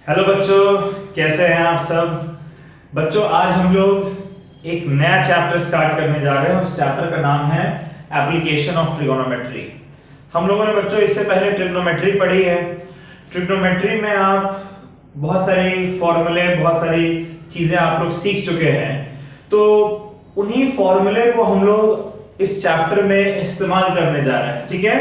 Hello बच्चों, कैसे हैं आप सब। बच्चों, आज हम लोग एक नया चैप्टर स्टार्ट करने जा रहे हैं। उस चैप्टर का नाम है एप्लीकेशन ऑफ ट्रिगोनोमेट्री। हम लोगों ने बच्चों इससे पहले ट्रिग्नोमेट्री पढ़ी है। ट्रिग्नोमेट्री में आप बहुत सारी फॉर्मूले, बहुत सारी चीजें आप लोग सीख चुके हैं। तो उन्हीं फॉर्मूले को हम लोग इस चैप्टर में इस्तेमाल करने जा रहे हैं। ठीक है,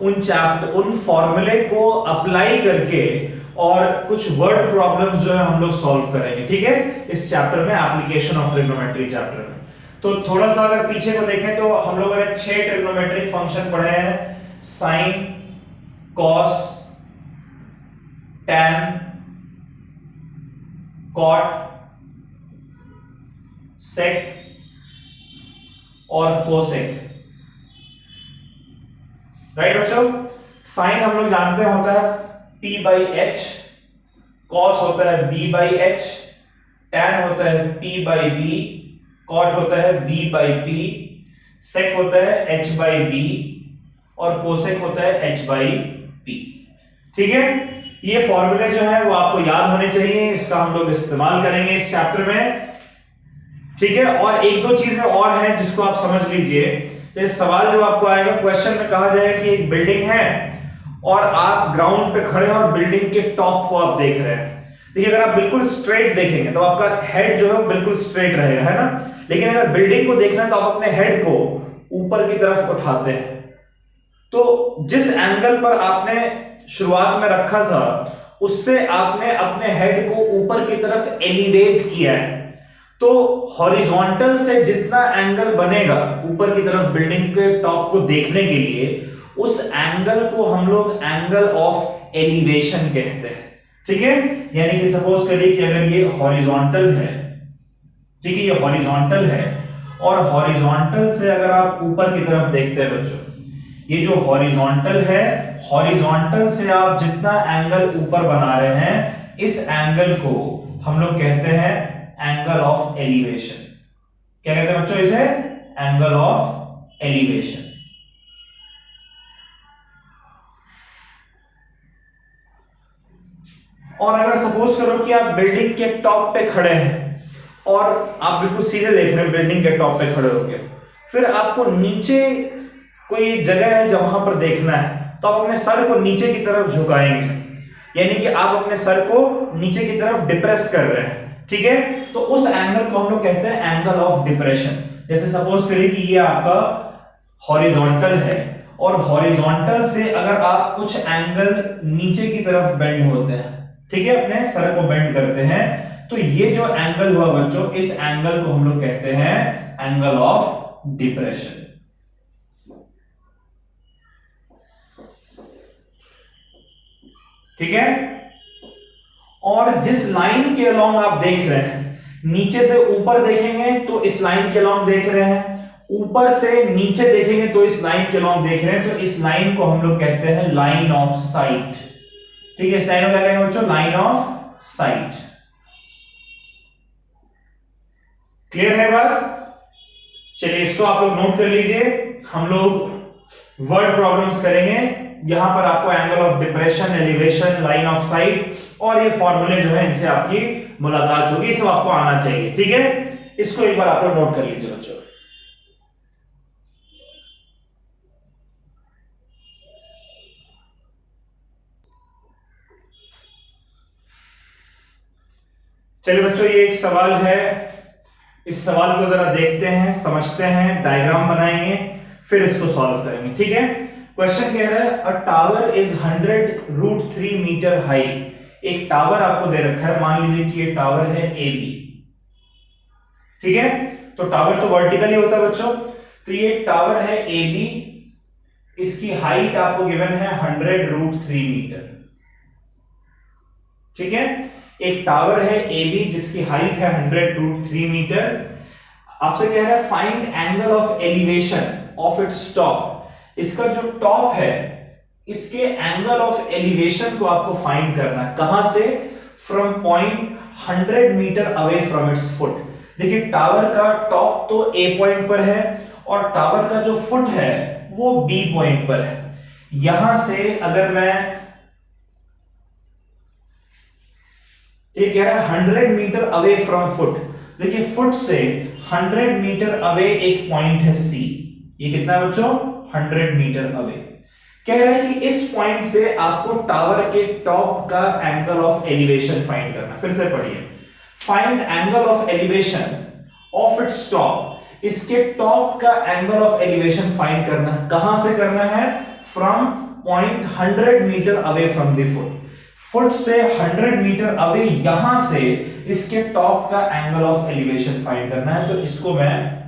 उन फॉर्मूले को अप्लाई करके और कुछ वर्ड प्रॉब्लम्स जो है हम लोग सॉल्व करेंगे। ठीक है, इस चैप्टर में, एप्लीकेशन ऑफ ट्रिग्नोमेट्री चैप्टर में। तो थोड़ा सा अगर पीछे को देखें तो हम लोगों ने 6 ट्रिग्नोमेट्रिक फंक्शन पढ़े हैं: साइन, कॉस, टैन, कॉट, सेक और कोसेक। राइट बच्चों, साइन हम लोग जानते हैं होता है P बाई एच, कॉस होता है B बाई एच, टैन होता है P बाई बी, कॉट होता है B बाई पी, सेक होता है H बाई बी और कोसेक होता है H बाई पी। ठीक है, ये फॉर्मूले जो है वो आपको याद होने चाहिए। इसका हम लोग इस्तेमाल करेंगे इस चैप्टर में। ठीक है, और एक दो चीजें और हैं जिसको आप समझ लीजिए। तो सवाल जब आपको आएगा, क्वेश्चन में कहा जाए कि एक बिल्डिंग है और आप ग्राउंड पे खड़े हैं और बिल्डिंग के टॉप को आप देख रहे हैं। देखिए, अगर आप बिल्कुल स्ट्रेट देखेंगे तो आपका हेड जो है वो बिल्कुल स्ट्रेट रहेगा, है ना। लेकिन अगर बिल्डिंग को देखना है तो आप अपने हेड को ऊपर की तरफ उठाते हैं। तो जिस एंगल पर आपने शुरुआत में रखा था उससे आपने अपने हेड को ऊपर की तरफ एलिवेट किया है। तो हॉरिजॉन्टल से जितना एंगल बनेगा ऊपर की तरफ बिल्डिंग के टॉप को देखने के लिए, उस एंगल को हम लोग एंगल ऑफ एलिवेशन कहते हैं। ठीक है, यानी कि सपोज करिए कि अगर ये हॉरिजॉन्टल है, ठीक है, ये हॉरिजॉन्टल है और हॉरिजॉन्टल से अगर आप ऊपर की तरफ देखते हैं बच्चों, ये जो हॉरिजॉन्टल है, हॉरिजॉन्टल से आप जितना एंगल ऊपर बना रहे हैं, इस एंगल को हम लोग कहते हैं एंगल ऑफ एलिवेशन। क्या कहते हैं बच्चों इसे? Angle of elevation. और अगर सपोज करो कि आप बिल्डिंग के टॉप पे खड़े हैं और आप बिल्कुल सीधे देख रहे हैं बिल्डिंग के टॉप पे खड़े होकर, फिर आपको नीचे कोई जगह है जहां पर देखना है, तो आप अपने सर को नीचे की तरफ झुकाएंगे, यानी कि आप अपने सर को नीचे की तरफ डिप्रेस कर रहे हैं। ठीक है, तो उस एंगल को हम लोग कहते हैं एंगल ऑफ डिप्रेशन। जैसे सपोज करिए कि ये आपका हॉरिजॉन्टल है और हॉरिजॉन्टल से अगर आप कुछ एंगल नीचे की तरफ बेंड होते हैं, ठीक है, अपने सर को बेंड करते हैं, तो ये जो एंगल हुआ बच्चों, इस एंगल को हम लोग कहते हैं एंगल ऑफ डिप्रेशन। ठीक है, और जिस लाइन के अलोंग आप देख रहे हैं, नीचे से ऊपर देखेंगे तो इस लाइन के अलोंग देख रहे हैं, ऊपर से नीचे देखेंगे तो इस लाइन के अलोंग देख रहे हैं, तो इस लाइन को हम लोग कहते हैं लाइन ऑफ साइट। ठीक है, इस लाइन को क्या कहेंगे बच्चों? Line of site. क्लियर है बात? चलिए, इसको आप लोग नोट कर लीजिए। हम लोग वर्ड प्रॉब्लम्स करेंगे। यहां पर आपको angle of depression, elevation, line of site और ये फॉर्मूले जो है इनसे आपकी मुलाकात होगी, सब आपको आना चाहिए। ठीक है, इसको एक बार आप लोग नोट कर लीजिए बच्चों। चलिए बच्चों, ये एक सवाल है। इस सवाल को जरा देखते हैं, समझते हैं, डायग्राम बनाएंगे, फिर इसको सॉल्व करेंगे। ठीक है, क्वेश्चन कह रहा है a tower is 100√3 metre high. एक टावर आपको दे रखा है, मान लीजिए कि ये टावर है ए बी। ठीक है, तो टावर तो वर्टिकली होता है बच्चों, तो ये टावर है ए बी, इसकी हाइट आपको गिवन है 100√3 मीटर। ठीक है, एक टावर है ए बी जिसकी हाइट है 100√3 मीटर। आपसे कह रहा है find angle of elevation of its top. इसका जो टॉप है, इसके एंगल ऑफ एलिवेशन को आपको फाइंड करना है। कहां से? From point 100 metre away from its foot. देखिए, टावर का टॉप तो ए पॉइंट पर है और टावर का जो फुट है वो बी पॉइंट पर है। यहां से अगर मैं ये कह रहा है 100 मीटर अवे फ्रॉम फुट। देखिए फुट से 100 मीटर अवे एक पॉइंट है सी। ये कितना है बच्चों? 100 मीटर अवे। कह रहा है कि इस पॉइंट से आपको टावर के टॉप का एंगल ऑफ एलिवेशन फाइंड करना। फिर से पढ़िए, find angle of elevation of its top. इसके टॉप का एंगल ऑफ एलिवेशन फाइंड करना। कहां से करना है? From point 100 metre away from the foot. Foot से 100 मीटर अवे यहां से इसके टॉप का एंगल ऑफ एलिवेशन फाइंड करना है। तो इसको मैं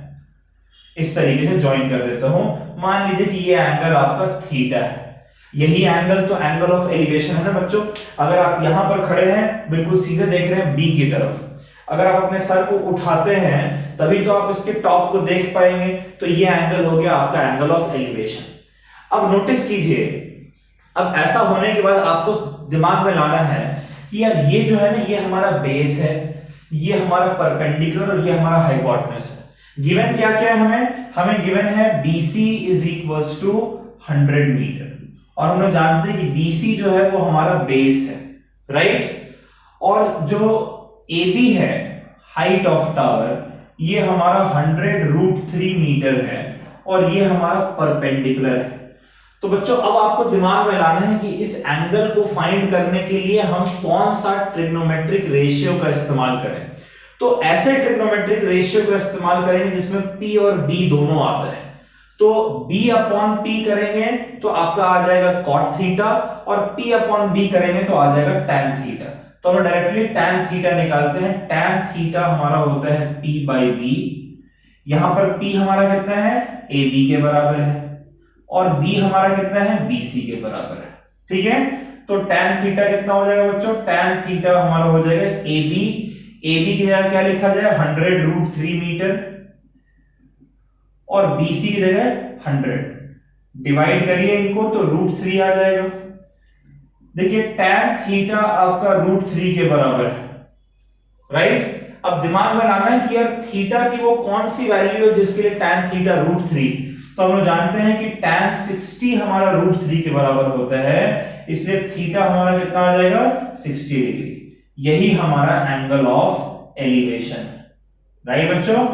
इस तरीके से ज्वाइन कर देता हूं। मान लीजिए कि ये एंगल आपका थीटा है, यही एंगल तो एंगल ऑफ एलिवेशन है ना बच्चों। अगर आप यहां पर खड़े हैं, बिल्कुल सीधे देख रहे हैं बी की तरफ, अगर आप अपने सर को उठाते हैं तभी तो आप इसके टॉप को देख पाएंगे। तो ये एंगल हो गया आपका एंगल ऑफ एलिवेशन। अब नोटिस कीजिए, अब ऐसा होने के बाद आपको दिमाग में लाना है कि यार ये जो है ना, ये हमारा बेस है, ये हमारा परपेंडिकुलर और ये हमारा हाइपोटेनस है। गिवन क्या क्या है हमें गिवन है BC is equals to 100 metre, और हम लोग जानते हैं कि BC जो है वो हमारा बेस है, राइट। और जो AB है हाइट ऑफ टावर, ये हमारा 100√3 मीटर है, और ये हमारा परपेंडिकुलर है। तो बच्चों अब आपको दिमाग में लाना है कि इस एंगल को फाइंड करने के लिए हम कौन सा ट्रिग्नोमेट्रिक रेशियो का इस्तेमाल करें। तो ऐसे ट्रिग्नोमेट्रिक रेशियो का इस्तेमाल करेंगे जिसमें P और B दोनों आता है। तो B/P करेंगे तो आपका आ जाएगा cot थीटा, और P/B करेंगे तो आ जाएगा tan थीटा। तो हम डायरेक्टली tan थीटा निकालते हैं। tan थीटा हमारा होता है P/B। यहां पर P हमारा कितना है? AB के बराबर है, और B हमारा कितना है? BC के बराबर है, ठीक है। तो tan थीटा कितना हो जाएगा बच्चों? tan थीटा हमारा हो जाएगा AB की जगह क्या लिखा जाए? 100√3 मीटर, और BC की जगह 100। डिवाइड करिए इनको तो √3 आ जाएगा। देखिए tan थीटा आपका √3 के बराबर है, राइट। अब दिमाग में लाना है कि यार थीटा की वो कौन सी वैल्यू है जिसके लिए tan थीटा √3। तो हम लोग जानते हैं कि tan 60 हमारा √3 के बराबर होता है, इसलिए थीटा हमारा कितना आ जाएगा? 60 डिग्री। यही हमारा एंगल ऑफ एलिवेशन, राइट बच्चों।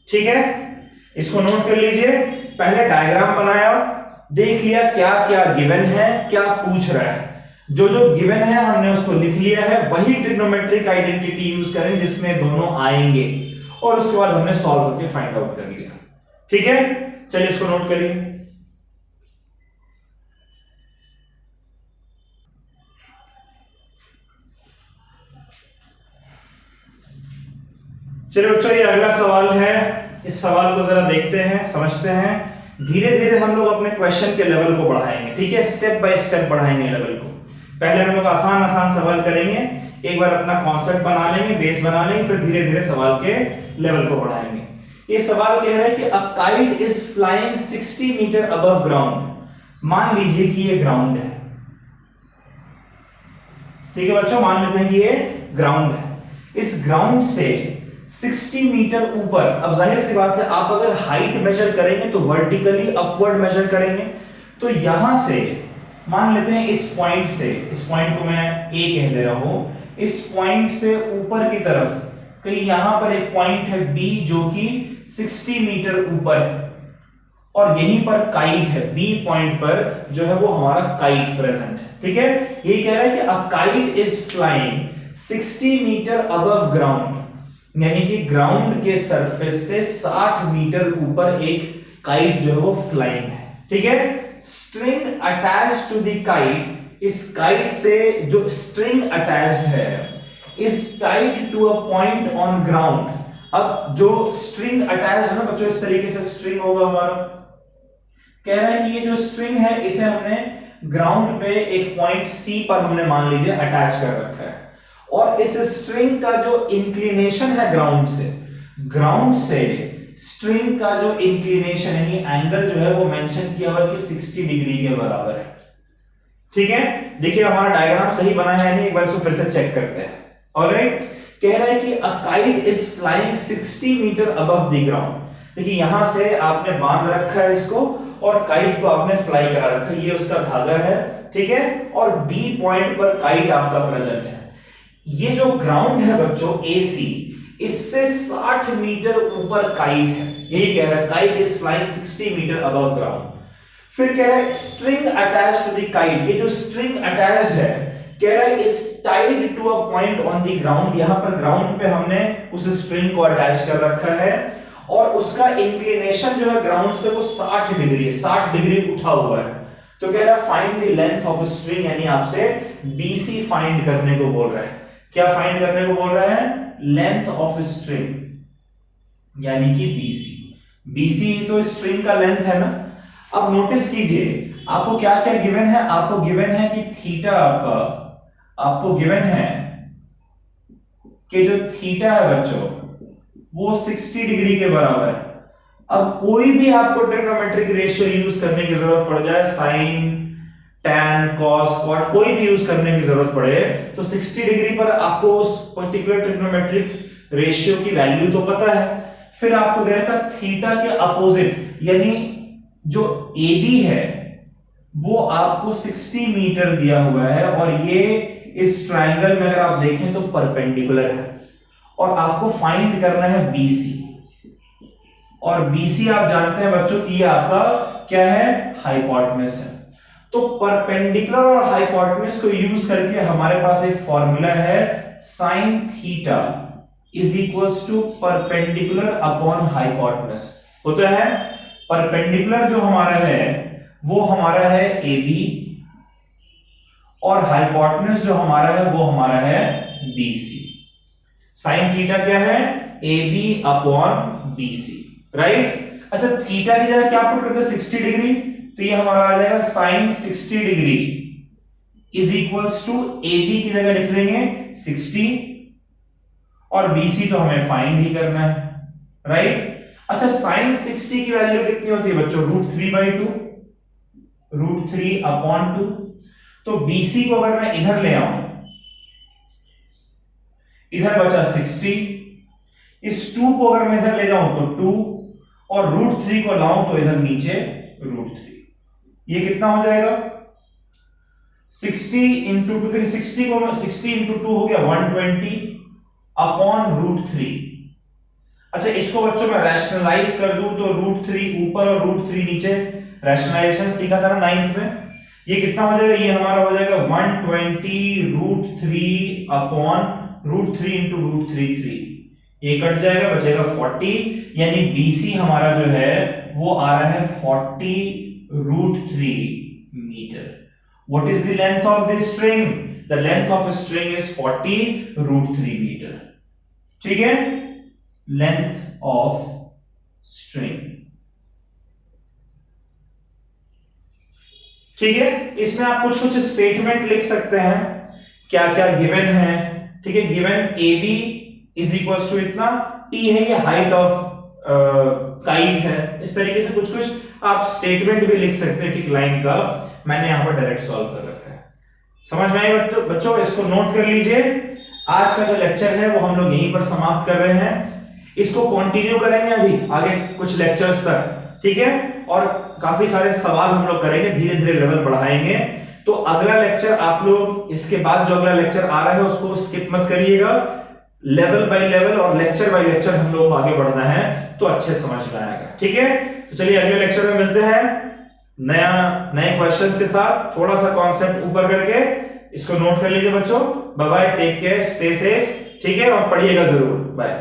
ठीक है, इसको नोट कर लीजिए। पहले डायग्राम बनाया, देख लिया क्या क्या गिवन है, क्या पूछ रहा है। जो जो गिवन है हमने उसको लिख लिया है। वही ट्रिग्नोमेट्रिक आइडेंटिटी यूज करें जिसमें दोनों आएंगे, और उसके बाद हमने सॉल्व करके फाइंड आउट कर लिया। ठीक है, चलिए इसको नोट करिए। चलिए बच्चों, ये अगला सवाल है। इस सवाल को जरा देखते हैं, समझते हैं। धीरे धीरे हम लोग अपने क्वेश्चन के लेवल को बढ़ाएंगे, ठीक है। स्टेप बाय स्टेप बढ़ाएंगे लेवल को। पहले हम लोग आसान आसान सवाल करेंगे, एक बार अपना कॉन्सेप्ट बना लेंगे, बेस बना लेंगे, फिर धीरे धीरे सवाल के लेवल को बढ़ाएंगे। ये सवाल कह रहा है कि a kite is flying 60 metre above ground. मान लीजिए कि ये ग्राउंड है, ठीक है बच्चों, मान लेते हैं कि ये ग्राउंड है। इस ग्राउंड से 60 मीटर ऊपर, अब जाहिर सी बात है आप अगर हाइट मेजर करेंगे तो वर्टिकली अपवर्ड मेजर करेंगे। तो यहां से मान लेते हैं इस पॉइंट से, इस पॉइंट को मैं A कह दे रहा हूं, इस पॉइंट से ऊपर की तरफ कहीं यहां पर एक पॉइंट है B जो कि 60 मीटर ऊपर है, और यहीं पर काइट है। B पॉइंट पर जो है वो हमारा काइट प्रेजेंट है, ठीक है। यही कह रहा है कि a kite is flying 60 metre above ground, यानी कि ग्राउंड के सरफेस से 60 मीटर ऊपर एक काइट जो है वो फ्लाइंग है, ठीक है। String attached to the kite, इस काइट से जो स्ट्रिंग अटैच्ड है is tied to a point on ground. अब जो स्ट्रिंग अटैच्ड है ना बच्चों, इस तरीके से स्ट्रिंग होगा हमारा। कह रहा है कि ये जो स्ट्रिंग है इसे हमने ग्राउंड पे एक पॉइंट C पर हमने मान लीजिए अटैच कर रखा है, और इस स्ट्रिंग का जो इंक्लिनेशन है ग्राउंड से स्ट्रिंग का जो इंक्लिनेशन यानी एंगल जो है वो मेंशन किया हुआ कि 60 डिग्री के बराबर है, ठीक है। देखिए हमारा डायग्राम सही बना है नहीं, एक बार इसको फिर से चेक करते हैं। ऑलराइट, कह रहा है कि a kite is flying 60 metre above the ground. देखिए यहां से आपने बांध रखा है इसको, और काइट को आपने फ्लाई करा रखा है, ये उसका धागा है, ठीक है, और बी पॉइंट पर काइट आपका प्रेजेंट है। ये जो ग्राउंड है बच्चों AC, इससे 60 मीटर ऊपर काइट है, यही कह रहा है kite is flying 60 metre above ground. फिर कह रहा है string attached to the kite, ये जो स्ट्रिंग अटैच्ड है कह रहा है is tied to a point on the ground, यहां पर ग्राउंड पे हमने उस स्ट्रिंग को अटैच कर रखा है और उसका इंक्लिनेशन जो है ग्राउंड से वो 60 डिग्री है, 60 डिग्री उठा हुआ है। तो कह रहा है find the length of string, यानी आपसे BC फाइंड करने को बोल रहा है। क्या फाइंड करने को बोल रहा है? लेंथ ऑफ स्ट्रिंग यानी कि BC ही तो स्ट्रिंग का लेंथ है ना। अब नोटिस कीजिए आपको क्या क्या गिवन है, आपको गिवन है कि थीटा आपको गिवन है कि जो थीटा है बच्चों वो 60 डिग्री के बराबर है। अब कोई भी आपको ट्रिग्नोमेट्रिक रेशियो यूज करने की जरूरत पड़ जाए, साइन, टैन, कॉस, कॉट, कोई भी यूज करने की जरूरत पड़े तो 60 डिग्री पर आपको उस पर्टिकुलर ट्रिग्नोमेट्रिक रेशियो की वैल्यू तो पता है। फिर आपको दे रखा थीटा के अपोजिट यानी जो AB है वो आपको 60 मीटर दिया हुआ है और ये इस ट्रायंगल में अगर आप देखें तो परपेंडिकुलर है और आपको फाइंड करना है BC। और BC आप जानते हैं बच्चों कि ये आपका क्या है? हाइपोटेनस है। तो परपेंडिकुलर और हाइपोटेनस को यूज करके हमारे पास एक फॉर्मूला है, sine theta is equals to perpendicular upon hypotenuse. होता है परपेंडिकुलर जो हमारा है वो हमारा है AB और हाइपोटेनस जो हमारा है वो हमारा है BC। साइन थीटा क्या है? AB upon BC, right. अच्छा थीटा की जगह क्या पुट करते हैं? 60 डिग्री, तो ये हमारा आ जाएगा sine 60 degree is equals to AB की जगह लिख लेंगे 60 और BC तो हमें फाइंड ही करना है, राइट। अच्छा साइन 60 की वैल्यू कितनी होती है बच्चों? √3/2, √3 अपॉन 2। तो BC को अगर मैं इधर ले आऊं, इधर बचा 60, इस 2 को अगर मैं इधर ले जाऊं तो 2 और √3 को लाऊं तो इधर नीचे √3, ये कितना हो जाएगा? 60 इंटू 2, 60 को 60 इंटू 2 हो गया 120 अपॉन √3। अच्छा इसको बच्चों मैं रैशनलाइज कर दूं तो √3 ऊपर और √3 नीचे, रैशनलाइजेशन सीखा था ना 9th में। ये कितना हो जाएगा? ये हमारा हो जाएगा 120 √3 अपॉन √3 इंटू √3, ये कट जाएगा, बचेगा 40, यानी BC हमारा जो है वो आ रहा है 40 √3 metre. What is the length of the string? The length of a string is 40 √3 metre. ठीक है, लेंथ ऑफ स्ट्रिंग। ठीक है, इसमें आप कुछ कुछ स्टेटमेंट लिख सकते हैं, क्या क्या गिवन है। ठीक है, given AB is equal to इतना, T है ये हाइट ऑफ काइट है, इस तरीके से कुछ कुछ आप स्टेटमेंट भी लिख सकते हैं। ठीक, लाइन का मैंने यहां पर डायरेक्ट सॉल्व कर रखा है। समझ में आई बच्चों? इसको नोट कर लीजिए। आज का जो लेक्चर है वो हम लोग यहीं पर समाप्त कर रहे हैं, इसको कंटिन्यू करेंगे अभी आगे कुछ लेक्चर्स तक। ठीक है, और काफी सारे सवाल हम लोग करेंगे, धीरे धीरे लेवल बढ़ाएंगे। तो अगला लेक्चर आप लोग, इसके बाद जो अगला लेक्चर आ रहा है उसको स्किप मत करिएगा। लेवल बाय लेवल और लेक्चर बाय लेक्चर हम लोग को आगे बढ़ना है तो अच्छे समझ में आएगा। ठीक है, तो चलिए अगले लेक्चर में मिलते हैं नए क्वेश्चंस के साथ, थोड़ा सा कॉन्सेप्ट ऊपर करके। इसको नोट कर लीजिए बच्चों। Bye bye, take care, stay safe. ठीक है, और पढ़िएगा जरूर। बाय।